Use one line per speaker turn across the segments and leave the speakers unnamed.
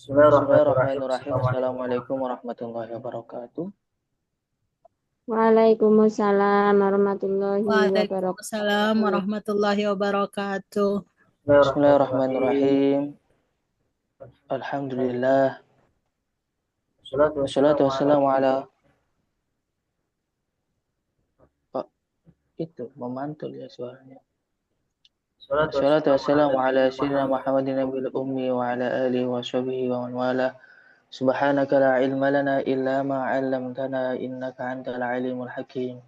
Bismillahirrahmanirrahim.
Bismillahirrahmanirrahim.
Assalamualaikum.
Assalamualaikum warahmatullahi wabarakatuh.
Waalaikumsalam warahmatullahi wabarakatuh.
Waalaikumsalam warahmatullahi wabarakatuh.
Bismillahirrahmanirrahim.
Bismillahirrahmanirrahim. Alhamdulillah.
Wassalatu
Wassalatu
wassalamu ala
wassalamu ala Pak, itu memantul ya suaranya.
Wassalatu
Wassalatu
wassalamu
wassalamu
ala
ala sayyidina Muhammadin nabiyil ummi wa ala alihi wa sahbihi wa man wala. Subhanaka la ilma lana illa ma 'allamtana innaka antal alimul hakim.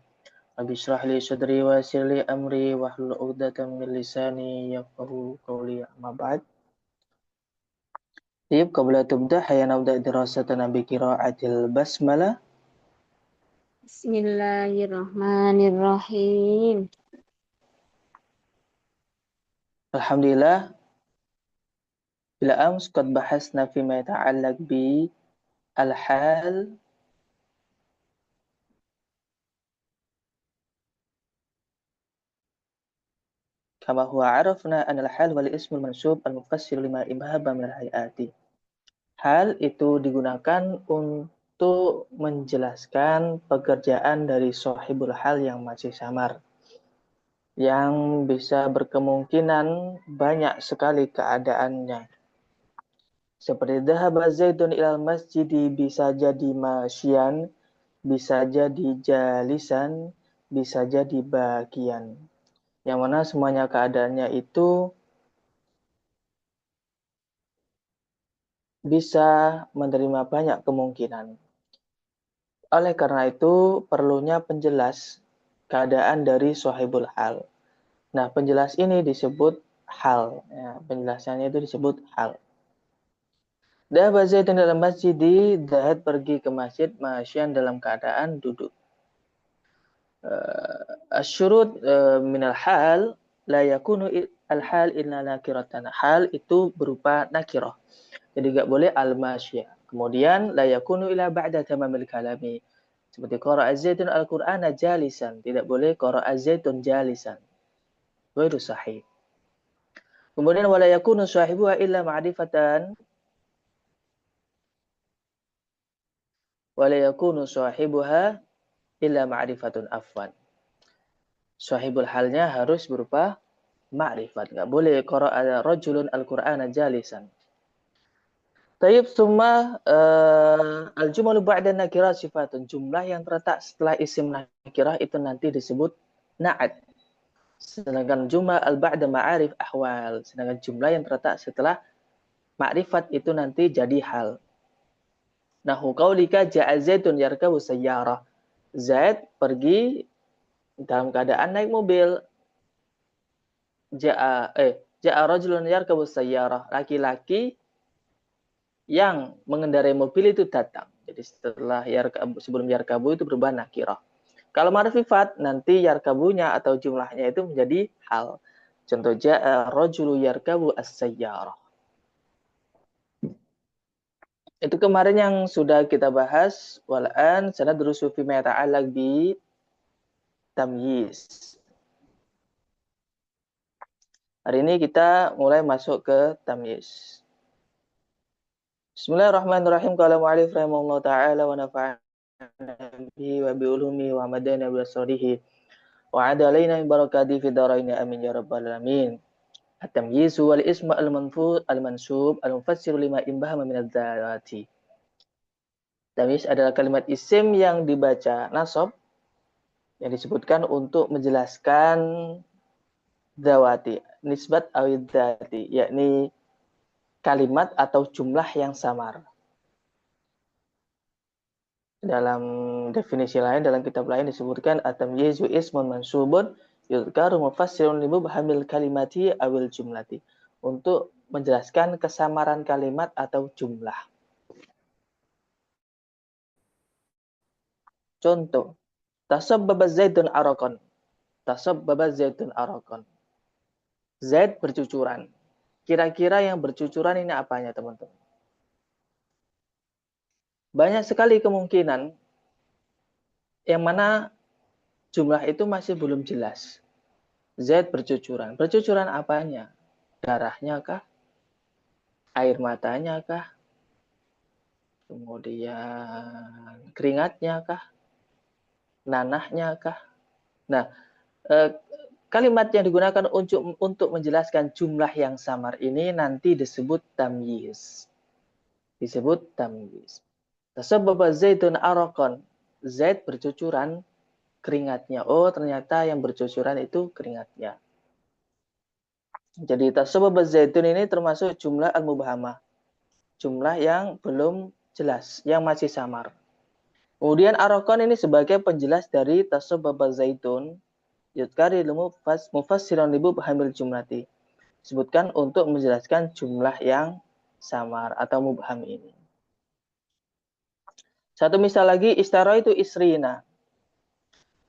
Rabbi shrah li sadri wa yassir li amri wahlul 'uqdatam min lisani yafqahu qawli. Amma ba'd. طيب قبل تبدأ حيا نبدأ دراستنا بقراءة البسملة.
Bismillahirrahmanirrahim.
Alhamdulillah. بالأمس قد بحثنا فيما يتعلق بالحال كما هو عرفنا أن الحال هو الاسم المنسوب المفسر لما إبهام من الهيئات. Hal itu digunakan untuk menjelaskan pekerjaan dari sahibul hal yang masih samar, yang bisa berkemungkinan banyak sekali keadaannya. Seperti dhahaba Zaidun ilal masjidi bisa jadi masyian, bisa jadi jalisan, bisa jadi bagian. Yang mana semuanya keadaannya itu bisa menerima banyak kemungkinan. Oleh karena itu, perlunya penjelas keadaan dari sahibul hal. Nah, penjelas ini disebut hal. Ya, penjelasannya itu disebut hal. Dhahaba Zaidun dalam masjid, Zaid pergi ke masjid, masyian dalam keadaan duduk. Asyurut minal hal la yakunu al-hal illa nakiratan. Hal itu berupa nakirah. Jadi enggak boleh al-masyiyah. Kemudian la yakunu ila ba'da tamamil kalami. Seperti qara'a Zaidun al-Qur'ana jalisan. Tidak boleh qara'a Zaidun jalisan. Ghairu sahih. Kemudian wala yakunu sahibuha illa ma'rifatan. Wala yakunu sahibuha illa ma'rifatun afwan. Sahibul halnya harus berupa ma'rifat. Enggak boleh qara'a rajulun al-Qur'ana jalisan. Tayyib summa al-jumalu ba'da nakirah sifatun. Jumlah yang terletak setelah isim nakirah itu nanti disebut na'at. Sedangkan jumlah al-ba'da ma'arif ahwal. Sedangkan jumlah yang terletak setelah ma'rifat itu nanti jadi hal. Nahu qaulika ja'a Zaidun yarkabu sayyarah. Zaid pergi dalam keadaan naik mobil. Ja'a rajulun yarkabu sayyarah. Laki-laki yang mengendarai mobil itu datang. Jadi setelah sebelum yarkabu itu berubah nakirah. Kalau ma'rifat nanti yarkabunya atau jumlahnya itu menjadi hal. Contoh ja'a rajulu yarkabu as-sayyarah. Itu kemarin yang sudah kita bahas. Wal'an sanadrusu fi ma yata'allaq bi tamyiz. Hari ini kita mulai masuk ke tamyiz. Bismillahirrahmanirrahim. Qala mu'allif rahimahullah ta'ala wa nafa'ana bihi wa bi ulumi wa madana bi asrarihi wa adalaina min barakati fi daraina amin ya rabbal alamin. At-tamyiz wal ism al-mansub al-mufassir lima imbahama min ad-dharati. Tamyiz adalah kalimat isim yang dibaca nasab yang disebutkan untuk menjelaskan dzawati, nisbat awid dzati, yakni kalimat atau jumlah yang samar. Dalam definisi lain, dalam kitab lain disebutkan at-tamyizu ismun mansubun yudhkaru mufassirun li mubhamil kalimati awil jumlati. Untuk menjelaskan kesamaran kalimat atau jumlah. Contoh, tasabbaba Zaidun arakon. Tasabbaba Zaidun arakon. Zaid bercucuran. Kira-kira yang bercucuran ini apanya, teman-teman? Banyak sekali kemungkinan yang mana jumlah itu masih belum jelas. Zaid bercucuran. Bercucuran apanya? Darahnya kah? Air matanya kah? kemudian keringatnya kah, nanahnya kah. Nah, kalimat yang digunakan untuk menjelaskan jumlah yang samar ini nanti disebut tamyiz. Disebut tamyiz. Tasabbaba Zaidun araqan. Zaid bercucuran keringatnya. Oh, ternyata yang bercucuran itu keringatnya. Jadi tasabbaba Zaidun ini termasuk jumlah al-mubhamah. Jumlah yang belum jelas, yang masih samar. Kemudian araqan ini sebagai penjelas dari tasabbaba Zaidun. Yudkari mufassiran li mubhamil jumlati. Disebutkan untuk menjelaskan jumlah yang samar atau mubham ini. Satu misal lagi, istara itu isrina.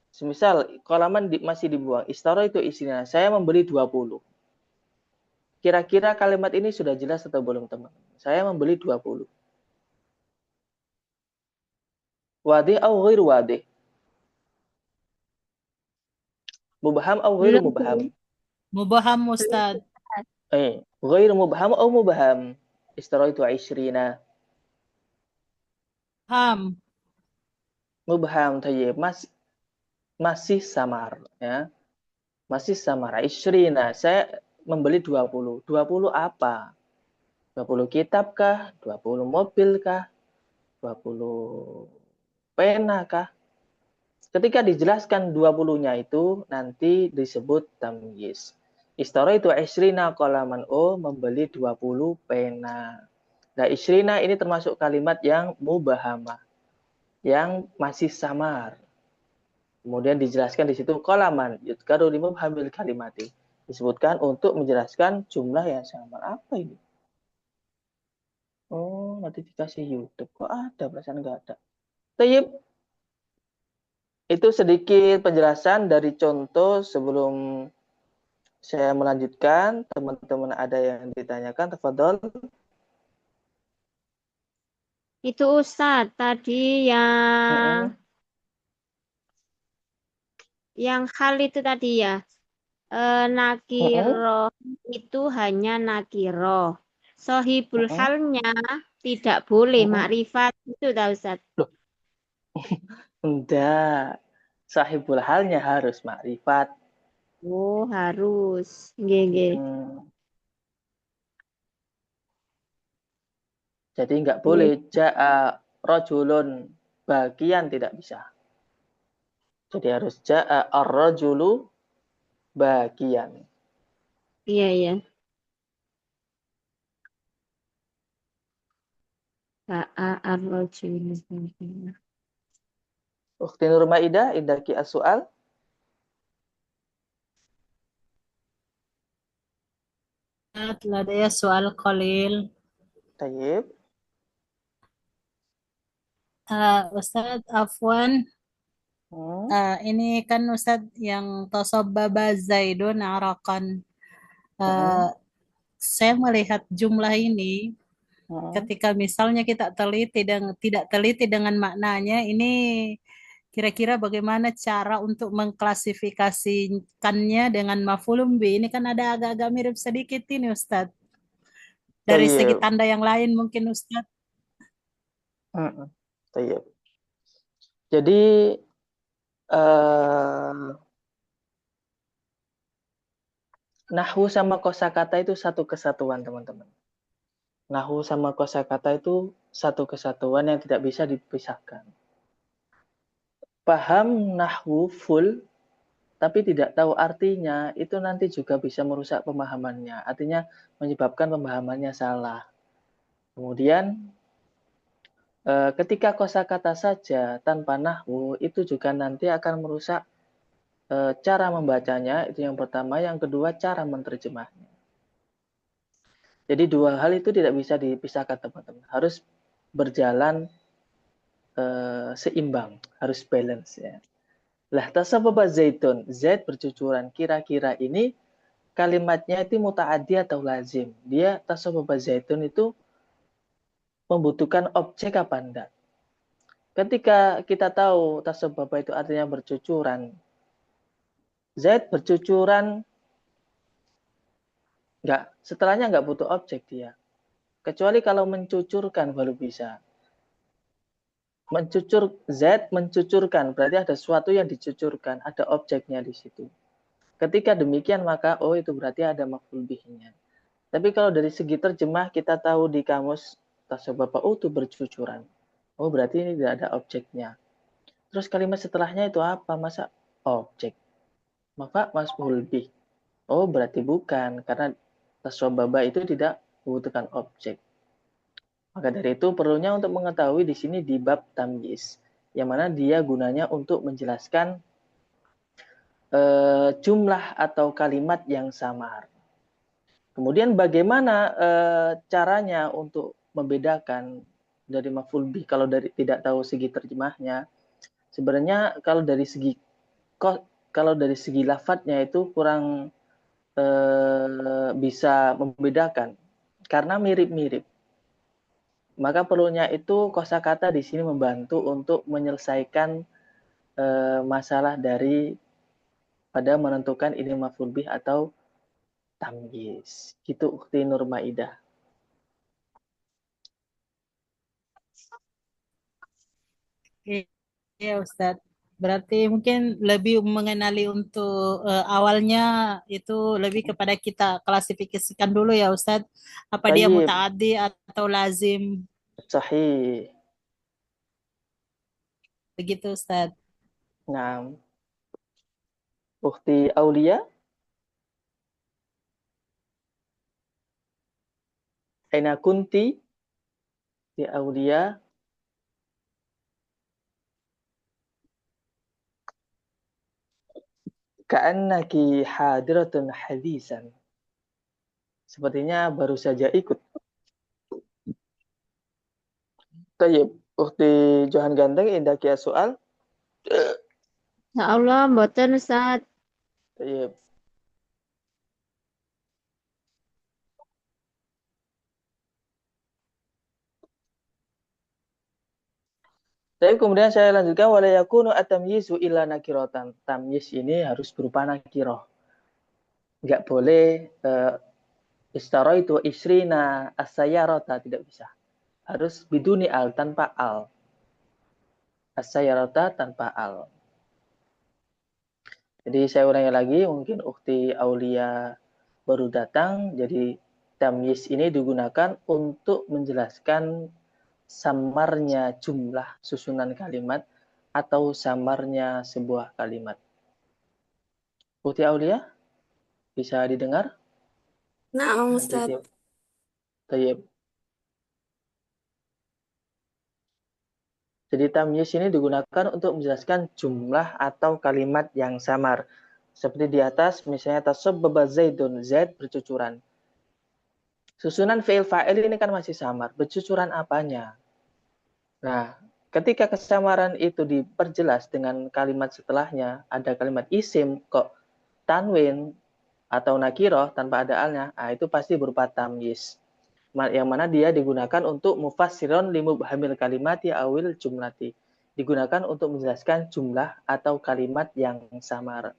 Semisal kolaman masih dibuang, istara itu isrina. Saya membeli 20. Kira-kira kalimat ini sudah jelas atau belum, teman? Saya membeli 20. Wadih atau ghairu wadih? Mubham atau ghairu mubham?
Mubaham Ustaz.
Ghairu mubham atau mubham? Istara itu isrina.
Ham.
Mubham, tayyib. Masih samar, ya. Masih samar. Isrina, saya membeli 20. 20 apa? 20 kitab kah? 20 mobil kah? 20 pena kah? Ketika dijelaskan 20-nya itu nanti disebut tamyiz. Istara itu isrina qalaman, membeli 20 pena. Nah, isrina ini termasuk kalimat yang mubahamah, yang masih samar. Kemudian dijelaskan di situ qalaman yudkaru li mubhamil kalimati. Disebutkan untuk menjelaskan jumlah yang samar. Apa ini? Oh, notifikasi YouTube. Kok ada? Perasaan nggak ada. Tayyib. Itu sedikit penjelasan dari contoh sebelum saya melanjutkan. Teman-teman ada yang ditanyakan? Tafadhol.
Itu Ustadz tadi yang hal itu tadi ya. Nakiro itu hanya nakiro. Sohibul halnya tidak boleh makrifat itu tahu Ustaz.
Loh. Enggak. Sahibul halnya harus makrifat.
Oh, harus. Nggih.
Jadi enggak boleh ja'a rajulun bagian, tidak bisa. Jadi harus ja'a ar-rajulu bagian.
Iya. Ja'a ar-rajulu bagian.
Ukhti Nur Maidah, indaki as-su'al.
Ladaya soal qalil.
Tayyib.
Ustaz Afwan. Ini kan Ustaz yang tasabbaba Zaidun araqan. Saya melihat jumlah ini ketika misalnya kita tidak teliti dengan maknanya, ini kira-kira bagaimana cara untuk mengklasifikasikannya dengan maf'ulun bih? Ini kan ada agak-agak mirip sedikit ini Ustaz. Dari segi tanda yang lain mungkin Ustaz.
Tayyib. Jadi nahwu sama kosakata itu satu kesatuan, teman-teman. Nahwu sama kosakata itu satu kesatuan yang tidak bisa dipisahkan. Paham nahwu full, tapi tidak tahu artinya, itu nanti juga bisa merusak pemahamannya. Artinya menyebabkan pemahamannya salah. Kemudian, ketika kosakata saja tanpa nahwu, itu juga nanti akan merusak cara membacanya, itu yang pertama. Yang kedua, cara menerjemahnya. Jadi dua hal itu tidak bisa dipisahkan, teman-teman. Harus berjalan seimbang, harus balance ya. Lah tasabbaba Zaidun, Zaid bercucuran. Kira-kira ini kalimatnya itu muta'addi atau lazim? Dia tasabbaba Zaidun itu membutuhkan objek apa enggak? Ketika kita tahu tasabbaba itu artinya bercucuran, Zaid bercucuran setelahnya enggak butuh objek dia. Kecuali kalau mencucurkan baru bisa. Mencucur, Z mencucurkan, berarti ada sesuatu yang dicucurkan, ada objeknya di situ. Ketika demikian maka oh itu berarti ada maf'ul bihnya. Tapi kalau dari segi terjemah kita tahu di kamus tasabbaha itu bercucuran. Oh berarti ini tidak ada objeknya. Terus kalimat setelahnya itu apa? Masa objek? Maka maf'ul bih. Oh berarti bukan karena tasabbaha itu tidak membutuhkan objek. Maka dari itu perlunya untuk mengetahui di sini di bab tamyiz, yang mana dia gunanya untuk menjelaskan jumlah atau kalimat yang samar. Kemudian bagaimana caranya untuk membedakan dari maf'ul bih kalau dari tidak tahu segi terjemahnya? Sebenarnya kalau dari segi lafadznya itu kurang bisa membedakan karena mirip-mirip. Maka perlunya itu kosakata di sini membantu untuk menyelesaikan masalah dari pada menentukan ini maf'ul bih atau tamyiz. Gitu Ukhti Nur Maidah.
Iya Ustadz. Berarti mungkin lebih mengenali untuk awalnya itu lebih kepada kita klasifikasikan dulu ya Ustadz. Apa dia
Tayyib,
mutaaddi atau lazim.
sahih.
Begitu Ustadz.
Nah, Ukhti Aulia, aina kunti di Aulia, ka'annaki hadiratun hadisan. Sepertinya baru saja ikut. Tayyib, Ukhti Johan Ganteng, indah kia soal.
Ya Allah, mboten Ustaz.
Tayyib. Tapi kemudian saya lanjutkan wala yakunu at-tamyizu illa nakiratan. Tamyiz ini harus berupa nakirah. Enggak boleh istaraitu isrina as-sayyarata, tidak bisa. Harus biduni al, tanpa al. As-sayyarata tanpa al. Jadi saya ulangi lagi, mungkin Ukhti Aulia baru datang, jadi tamyiz ini digunakan untuk menjelaskan samarnya jumlah susunan kalimat atau samarnya sebuah kalimat. Ukhti Aulia, bisa didengar?
Nah, Ustaz.
Tayyib. Jadi tamyiz ini digunakan untuk menjelaskan jumlah atau kalimat yang samar. Seperti di atas, misalnya tasabbaba Zaidun, Zaid bercucuran. Susunan fi'il fa'il ini kan masih samar. Bercucuran apanya? Nah, ketika kesamaran itu diperjelas dengan kalimat setelahnya, ada kalimat isim kok tanwin atau nakiroh tanpa ada alnya, nah itu pasti berupa tamyiz. Yang mana dia digunakan untuk mufassiron limubhamil kalimati awil jumlati. Digunakan untuk menjelaskan jumlah atau kalimat yang samar.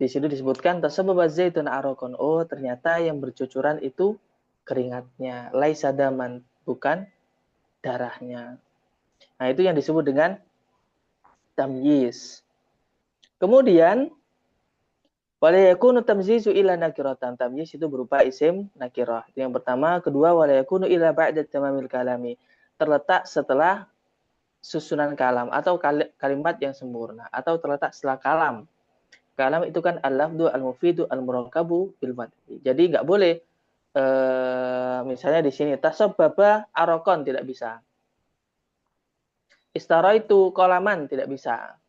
Di situ disebutkan tasababa zaitun arokon. Oh, ternyata yang bercucuran itu keringatnya. Laisa daman, bukan darahnya. Nah, itu yang disebut dengan tamyiz. Kemudian wala yakunu tamyizu illa nakiratan. Tamyiz itu berupa isim nakirah. Itu yang pertama. Kedua, wala yakunu illa ba'da tamamil kalami. Terletak setelah susunan kalam atau kalimat yang sempurna atau terletak setelah kalam. Kalam itu kan al-lafdu al-mufidu al-murakabu bil madhi. Jadi enggak boleh misalnya di sini tasabbaba arokon, tidak bisa. Istara itu kolaman, tidak bisa.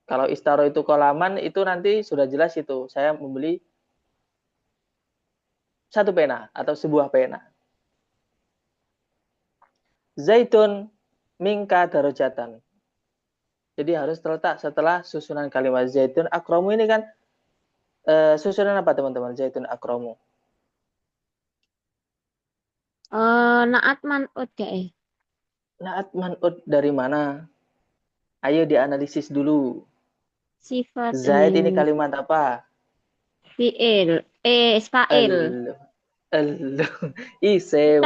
Kalau istaro itu kolaman, itu nanti sudah jelas itu. Saya membeli satu pena atau sebuah pena. Zaitun mingka darajatan. Jadi harus terletak setelah susunan kalimat zaitun akromu ini kan susunan apa teman-teman? Zaitun akromu.
Naat man'ud ya.
Naat man'ud dari mana? Ayo dianalisis dulu.
Sifat
Zaid ini kalimat apa?
fi'il. Fa'il.
Isim.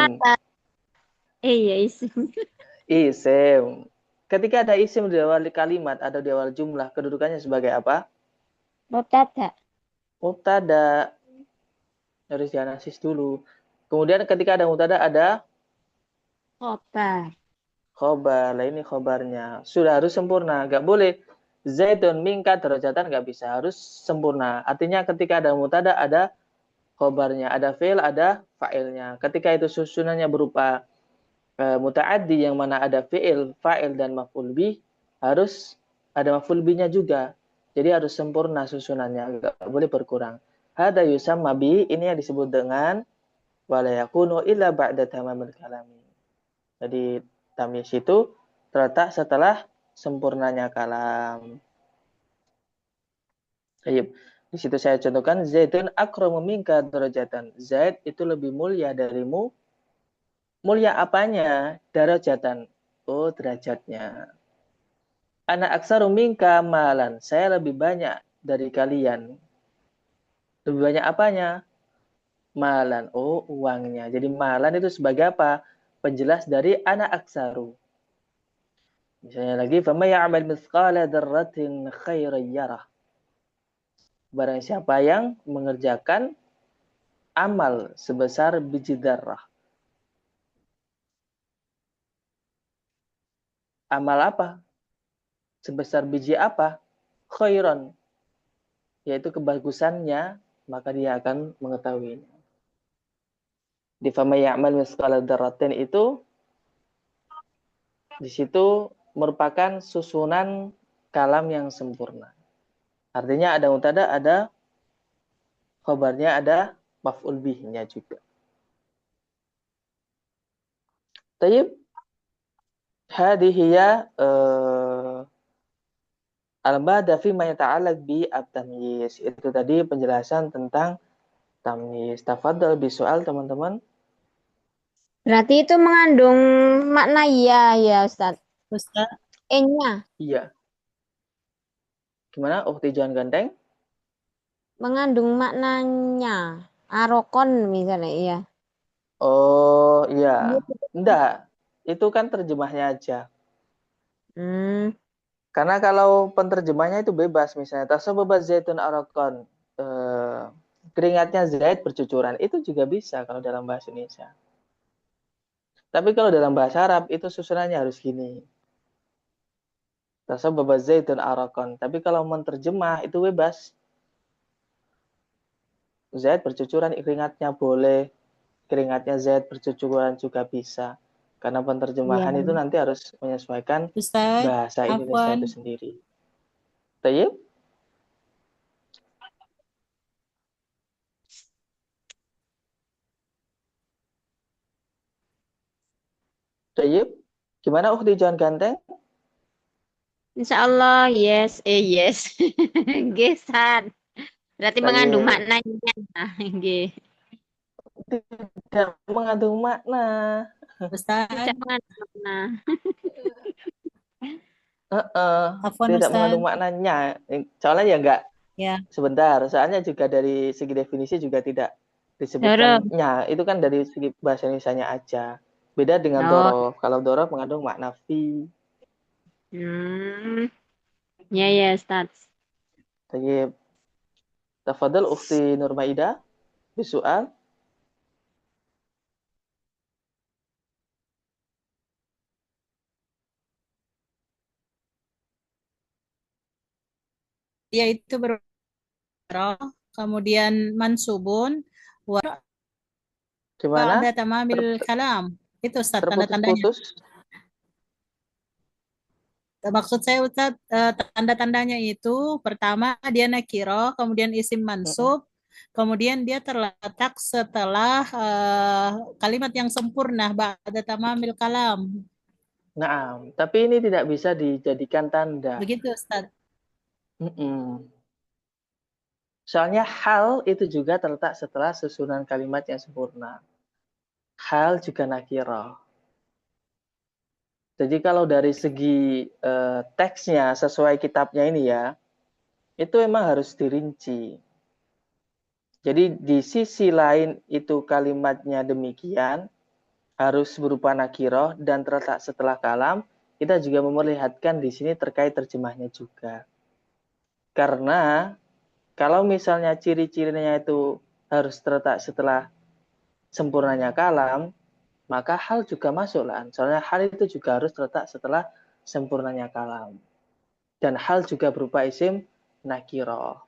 Iya, isim.
Isim. Ketika ada isim di awal kalimat atau di awal jumlah, kedudukannya sebagai apa?
Mubtada.
Mubtada. Harus dianalisis dulu. Kemudian ketika ada mubtada ada
Khobar.
khobar. Nah ini khobarnya. Sudah harus sempurna. Nggak boleh Zaidun minka derajatan, nggak bisa. Harus sempurna. Artinya ketika ada mubtada ada khobarnya. Ada fi'il, ada fa'ilnya. Ketika itu susunannya berupa muta'addi yang mana ada fi'il, fa'il dan maf'ul bih, harus ada maf'ul bihnya juga. Jadi harus sempurna susunannya, enggak boleh berkurang. Hada yusamma bi, ini yang disebut dengan wala yakunu illa ba'da tamamil kalami. Jadi tamyiz itu terletak setelah sempurnanya kalam. Baik. Di situ saya contohkan Zaidun akramu minka darajatan. Zaid itu lebih mulia darimu. Mulia apanya? Darajatan. Oh, derajatnya. Anak aksaru minka malan. Saya lebih banyak dari kalian. Lebih banyak apanya? Malan. Oh, uangnya. Jadi malan itu sebagai apa? Penjelas dari anak aksaru. Misalnya lagi, فَمَا يَعْمَلْ مِثْقَالَ ذَرَّةٍ خَيْرًا يَرَهُ. Barang siapa yang mengerjakan amal sebesar biji darah. Amal apa? Sebesar biji apa? Khairan. Yaitu kebagusannya, maka dia akan mengetahuinya. Di fama ya'mal misqala dzarratin itu di situ merupakan susunan kalam yang sempurna. Artinya ada mubtada, ada khabarnya, ada maf'ul bihnya juga. Tayyib, hadhihi ya al-mada fi ma yata'allaq bi at-tamyiz. Itu tadi penjelasan tentang tamyiz. Tafadhal bi soal teman-teman.
Berarti itu mengandung makna ya Ustaz.
Ustaz,
E-nya
Iya. Gimana? Ukti Johan Ganteng?
mengandung maknanya. Arokon misalnya, iya.
Oh, iya. Enggak. Itu kan terjemahnya aja.
Hmm.
Karena kalau penterjemahnya itu bebas, misalnya tasababa zaitun arakon, keringatnya Zaid bercucuran, itu juga bisa kalau dalam bahasa Indonesia. Tapi kalau dalam bahasa Arab itu susunannya harus gini. Tasababa zaitun arakon. Tapi kalau menterjemah itu bebas. Zaid bercucuran, keringatnya boleh. Keringatnya Zaid bercucuran juga bisa. Karena penterjemahan
Iya.
itu nanti harus menyesuaikan
Ustaz,
bahasa Indonesia
afwan.
itu sendiri. Tayyib? Tayyib? Gimana Ukhti Johan Ganteng?
Insya Allah yes, yes. Gesan. Berarti mengandung
Tayyib.
maknanya. Nggih.
Tidak mengandung makna.
Ustaz,
Tidak mengandung makna.
afwan
Tidak
Ustaz.
mengandung maknanya. Soalnya ya enggak.
Ya,
Sebentar. Soalnya juga dari segi definisi juga tidak
Doro.
disebutkannya. Itu kan dari segi bahasa Indonesianya aja. Beda dengan
Oh.
dorof. Kalau dorof mengandung makna fi.
Hmm. Ya Ustaz.
Tayyib. Tafadhal Ukhti Nurmaida. Bisual.
yaitu kemudian mansubun wa
Gimana?
ba'da tamamil kalam. Itu Ustaz tanda-tandanya.
Terputus-putus.
Maksud saya Ustaz, tanda-tandanya itu pertama dia nakiro, kemudian isim mansub, kemudian dia terletak setelah kalimat yang sempurna ba'da tamamil kalam.
Nah, tapi ini tidak bisa dijadikan tanda.
Begitu Ustaz.
Soalnya hal itu juga terletak setelah susunan kalimat yang sempurna. Hal juga nakirah. Jadi kalau dari segi teksnya sesuai kitabnya ini ya, itu memang harus dirinci. Jadi di sisi lain itu kalimatnya demikian, harus berupa nakiroh dan terletak setelah kalam, kita juga memperlihatkan di sini terkait terjemahnya juga. Karena kalau misalnya ciri-cirinya itu harus terletak setelah sempurnanya kalam, maka hal juga masuk lah. Soalnya hal itu juga harus terletak setelah sempurnanya kalam. Dan hal juga berupa isim nakiroh.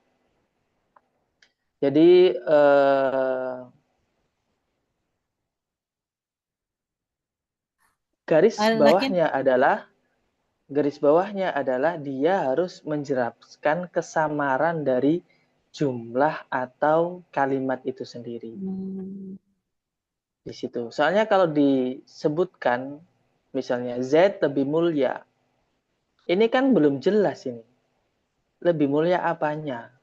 Jadi garis
Lakin
bawahnya adalah dia harus menjelaskan kesamaran dari jumlah atau kalimat itu sendiri. Di situ. Soalnya kalau disebutkan misalnya Z lebih mulia. Ini kan belum jelas ini. Lebih mulia apanya?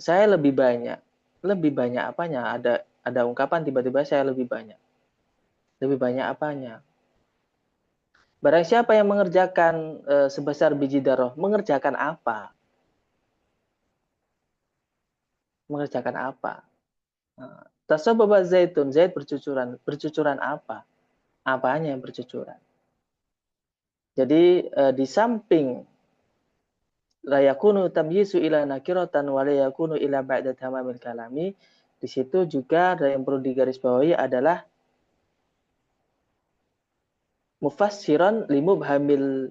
Saya lebih banyak. Lebih banyak apanya? Ada ungkapan tiba-tiba saya lebih banyak. Lebih banyak apanya? Barang siapa yang mengerjakan sebesar biji darah, mengerjakan apa? Mengerjakan apa? Tasababa zaitun, Zaid bercucuran. Bercucuran apa? Apanya yang bercucuran? Jadi di samping la yakunu tamyizu ila nakiratan wa la yakunu ila ba'da tamamil kalami, di situ juga yang perlu digarisbawahi adalah mufassiran limubhamil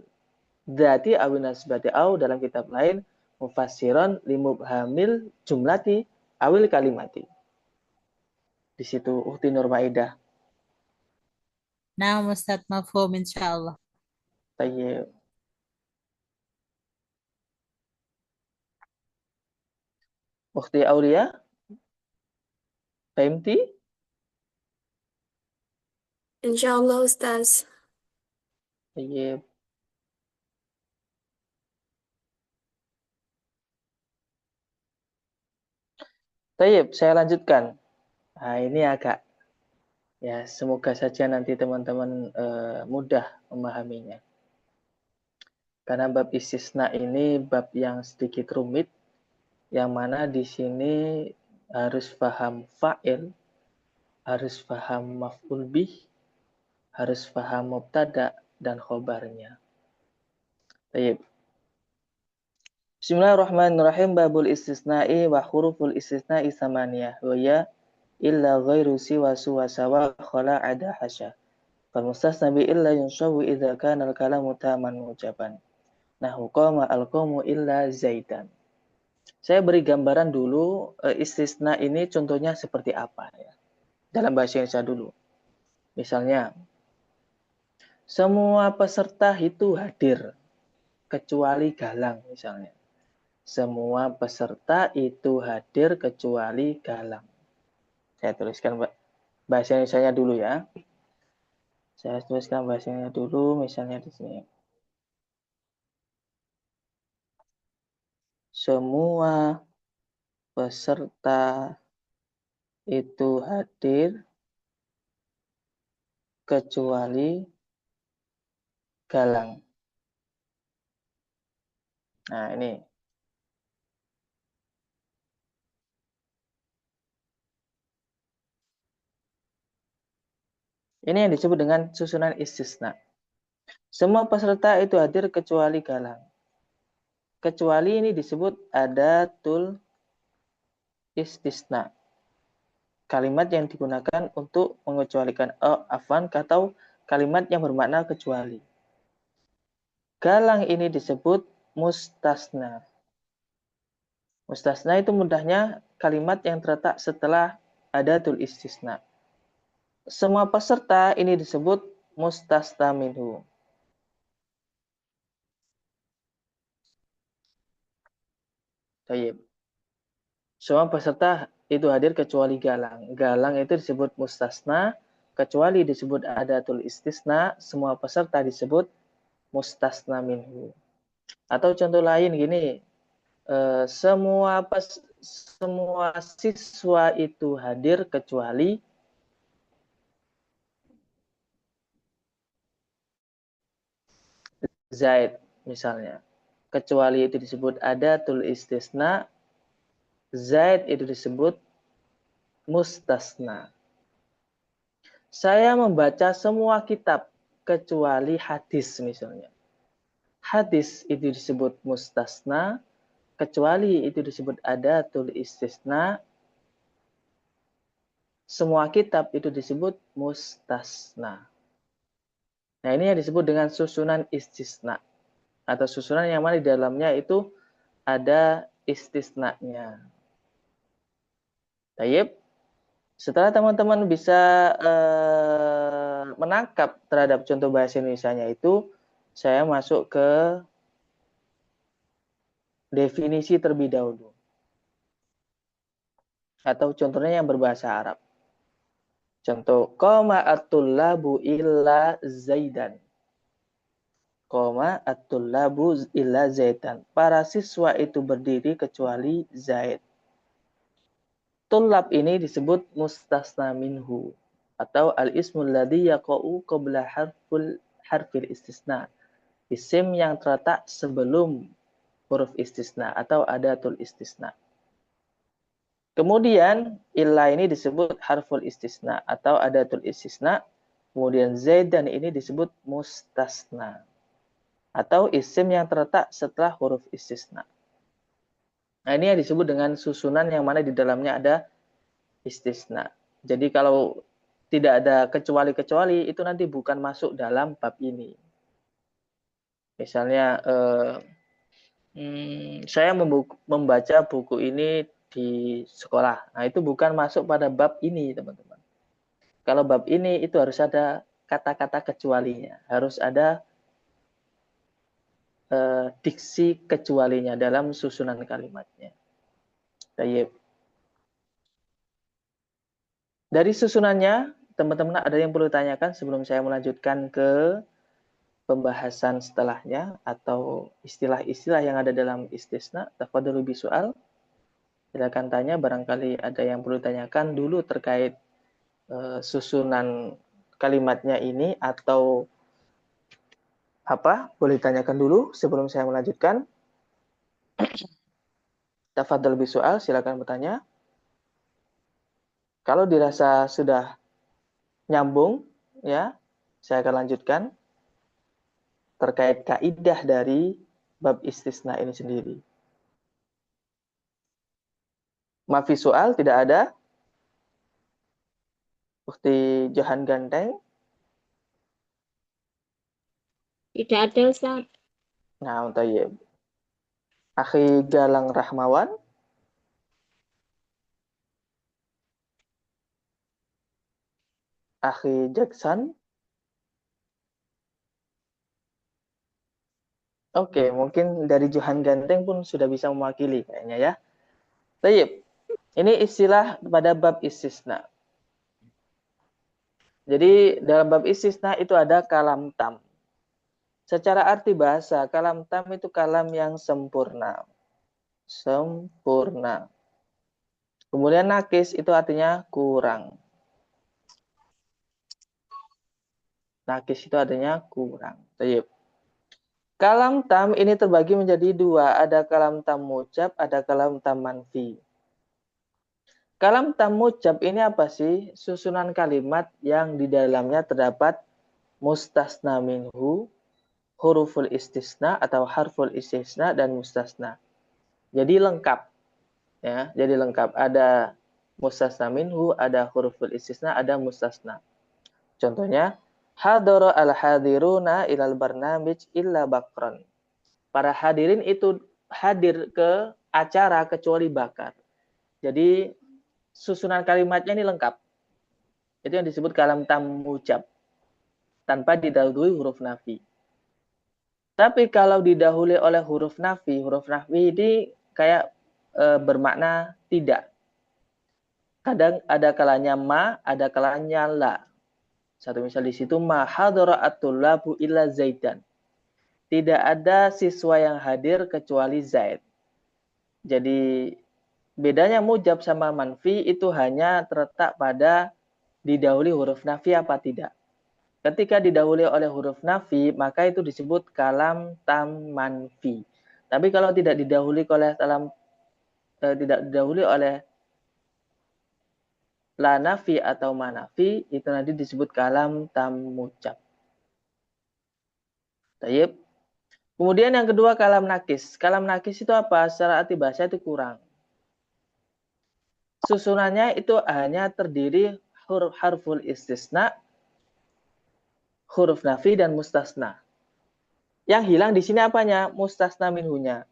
dzati awin nasbati au, dalam kitab lain mufassiran limubhamil jumlati awil kalimati. Di situ Ukhti Nur Maidah.
nah Ustaz mafhum insyaallah.
Tayyib. Ukhti Aulia, Fahimti?
Insyaallah Ustaz.
Tayyib. Tayyib, saya lanjutkan. Nah, ini agak, ya semoga saja nanti teman-teman mudah memahaminya. Karena bab istisna ini bab yang sedikit rumit, yang mana di sini harus paham fa'il, harus paham maf'ul bih, harus paham mubtada dan khobarnya. Baik. Bismillahirrahmanirrahim. Babul istisna'i wa huruful istisna'i samaniyah wa ya illa ghairu siwa suwa sawa khala ada hasya. Fal mustasna bi illa yunsawu idza kana al-kalamu taman mujaban. Nahu qama al-qawmu illa zaidan. Saya beri gambaran dulu istisna ini contohnya seperti apa ya. Dalam bahasa Indonesia dulu. Misalnya, semua peserta itu hadir kecuali Galang misalnya. Semua peserta itu hadir kecuali Galang. Saya tuliskan bahasa Indonesia dulu ya. Saya tuliskan bahasanya dulu misalnya di sini. Semua peserta itu hadir kecuali Galang. Nah, ini. Ini yang disebut dengan susunan istisna. Semua peserta itu hadir kecuali Galang. Kecuali ini disebut adatul istisna. Kalimat yang digunakan untuk mengecualikan afwan atau kalimat yang bermakna kecuali. Galang ini disebut mustasna. Mustasna itu mudahnya kalimat yang terletak setelah adatul istisna. Semua peserta ini disebut mustasna minhu. Baik. Semua peserta itu hadir kecuali Galang. Galang itu disebut mustasna, kecuali disebut adatul istisna, semua peserta disebut mustasna minhu. Atau contoh lain gini, semua siswa itu hadir kecuali Zaid misalnya. Kecuali itu disebut adatul istisna, Zaid itu disebut mustasna. Saya membaca semua kitab kecuali hadis misalnya. Hadis itu disebut mustasna, kecuali itu disebut adatul istisna. Semua kitab itu disebut mustasna. Nah, ini yang disebut dengan susunan istisna. Atau susunan yang mana di dalamnya itu ada istisnanya. Tayyib. Setelah teman-teman bisa menangkap terhadap contoh bahasa Indonesianya itu, saya masuk ke definisi terlebih dahulu. Atau contohnya yang berbahasa Arab. Contoh, qama at-tullabu illa zaidan. Qama at-tullabu illa zaidan. Para siswa itu berdiri kecuali Zaid. Tullab ini disebut mustasna minhu atau al-ismul ladzi yaqa'u qabla harfil istisna. Isim yang terletak sebelum huruf istisna atau adatul istisna. Kemudian illa ini disebut harful istisna atau adatul istisna. Kemudian zaidan ini disebut mustasna atau isim yang terletak setelah huruf istisna. Nah, ini yang disebut dengan susunan yang mana di dalamnya ada istisna. Jadi kalau tidak ada kecuali-kecuali itu nanti bukan masuk dalam bab ini. Misalnya saya membaca buku ini di sekolah. Nah, itu bukan masuk pada bab ini, teman-teman. Kalau bab ini itu harus ada kata-kata kecualinya. Harus ada diksi kecualinya dalam susunan kalimatnya. Tayyib. Dari susunannya, teman-teman ada yang perlu tanyakan sebelum saya melanjutkan ke pembahasan setelahnya atau istilah-istilah yang ada dalam istisna. Tafadhalu bisual. Silakan tanya, barangkali ada yang perlu tanyakan dulu terkait susunan kalimatnya ini atau apa? Boleh tanyakan dulu sebelum saya melanjutkan. Tafadhal bisual, silakan bertanya. Kalau dirasa sudah nyambung, ya, saya akan lanjutkan terkait kaidah dari bab istisna ini sendiri. Mafi soal tidak ada? Bukti Johan Ganteng?
Tidak ada, Ustaz.
Nah, tayyib. Akhi Galang Rahmawan? Akhi Jackson? Oke, mungkin dari Johan Ganteng pun sudah bisa mewakili kayaknya ya. Tayyib. Ini istilah pada bab istisna. Jadi dalam bab istisna itu ada kalam tam. Secara arti bahasa, kalam tam itu kalam yang sempurna. Sempurna. Kemudian nakis itu artinya kurang. Nakis itu artinya kurang. Tayyib. Kalam tam ini terbagi menjadi dua. Ada kalam tam mujab, ada kalam tam manfi. Kalam tam mujab ini apa sih? Susunan kalimat yang di dalamnya terdapat mustasna minhu, huruful istisna atau harful istisna dan mustasna. Jadi lengkap. Ya, jadi lengkap. Ada mustasna minhu, ada huruful istisna, ada mustasna. Contohnya, hadara al-hadiruna ilal barnamij illa bakran. Para hadirin itu hadir ke acara kecuali bakar. Jadi susunan kalimatnya ini lengkap. Itu yang disebut kalam tam mujab. Tanpa didahului huruf nafi. Tapi kalau didahului oleh huruf nafi ini kayak bermakna tidak. Kadang ada kalanya ma, ada kalanya la. Satu misal di situ ma hadara at-tullabu illa zaidan. Tidak ada siswa yang hadir kecuali Zaid. Jadi bedanya mujab sama manfi itu hanya terletak pada didahului huruf nafi apa tidak. Ketika didahului oleh huruf nafi, maka itu disebut kalam tam manfi. Tapi kalau tidak didahului oleh la nafi atau manafi, itu nanti disebut kalam tam mucap. Tayyib. Kemudian yang kedua kalam nakis. Kalam nakis itu apa? Secara arti bahasa itu kurang. Susunannya itu hanya terdiri huruf harful istisna, huruf nafi, dan mustasna. Yang hilang di sini apanya? Mustasna minhunya.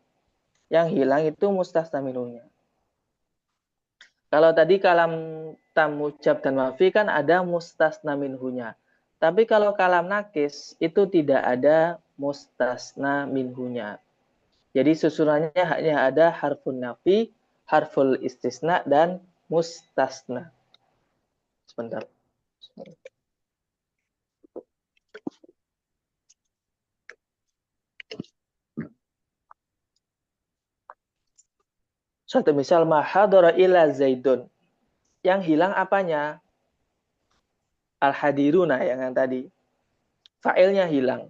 Yang hilang itu mustasna minhunya. Kalau tadi kalam tam mucap dan mafi kan ada mustasna minhunya. Tapi kalau kalam nakis itu tidak ada mustasna minhunya. Jadi susunannya hanya ada harfun nafi, harful istisna, dan mustasna. Sebentar. Suatu misal mahadara ila zaidun. Yang hilang apanya? Al-hadiruna yang tadi. Fa'ilnya hilang.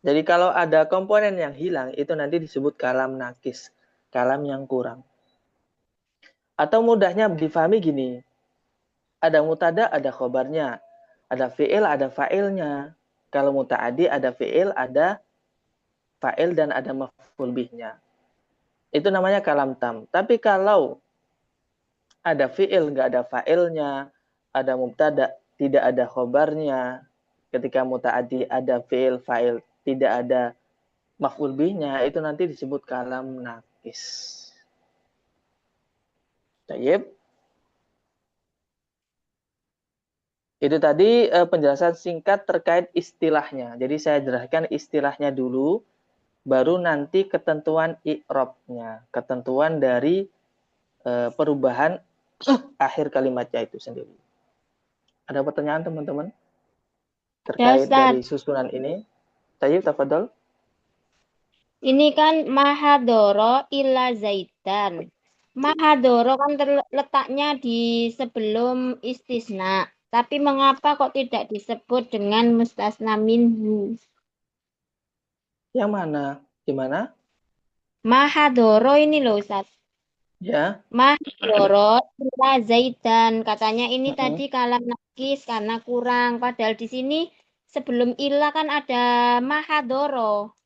Jadi kalau ada komponen yang hilang, itu nanti disebut kalam nakis. Kalam yang kurang. Atau mudahnya difahami gini. Ada mutada, ada khobarnya. Ada fi'il, ada fa'ilnya. Kalau muta'adi, ada fi'il, ada fa'il, dan ada maf'ul bihnya. Itu namanya kalam tam. Tapi kalau ada fi'il, nggak ada fa'ilnya, ada mubtada, tidak ada khobarnya. Ketika muta'adi ada fi'il, fa'il, tidak ada maf'ul bihnya, itu nanti disebut kalam nakis. Tayyib. Itu tadi penjelasan singkat terkait istilahnya. Jadi saya jelaskan istilahnya dulu, baru nanti ketentuan i'rabnya, ketentuan dari perubahan akhir kalimatnya itu sendiri. Ada pertanyaan teman-teman terkait dari susunan ini? Tayyib, tafadhol.
Ini kan mahadoro ila zaidan. Mahadoro kan terletaknya di sebelum istisna. Tapi mengapa kok tidak disebut dengan mustasna minhu?
Yang mana? Gimana?
Mahadoro ini loh Ustaz.
Ya.
Mahadoro ila zaidan. Katanya ini tadi kalam nakis karena kurang. Padahal di sini sebelum ila kan ada mahadoro.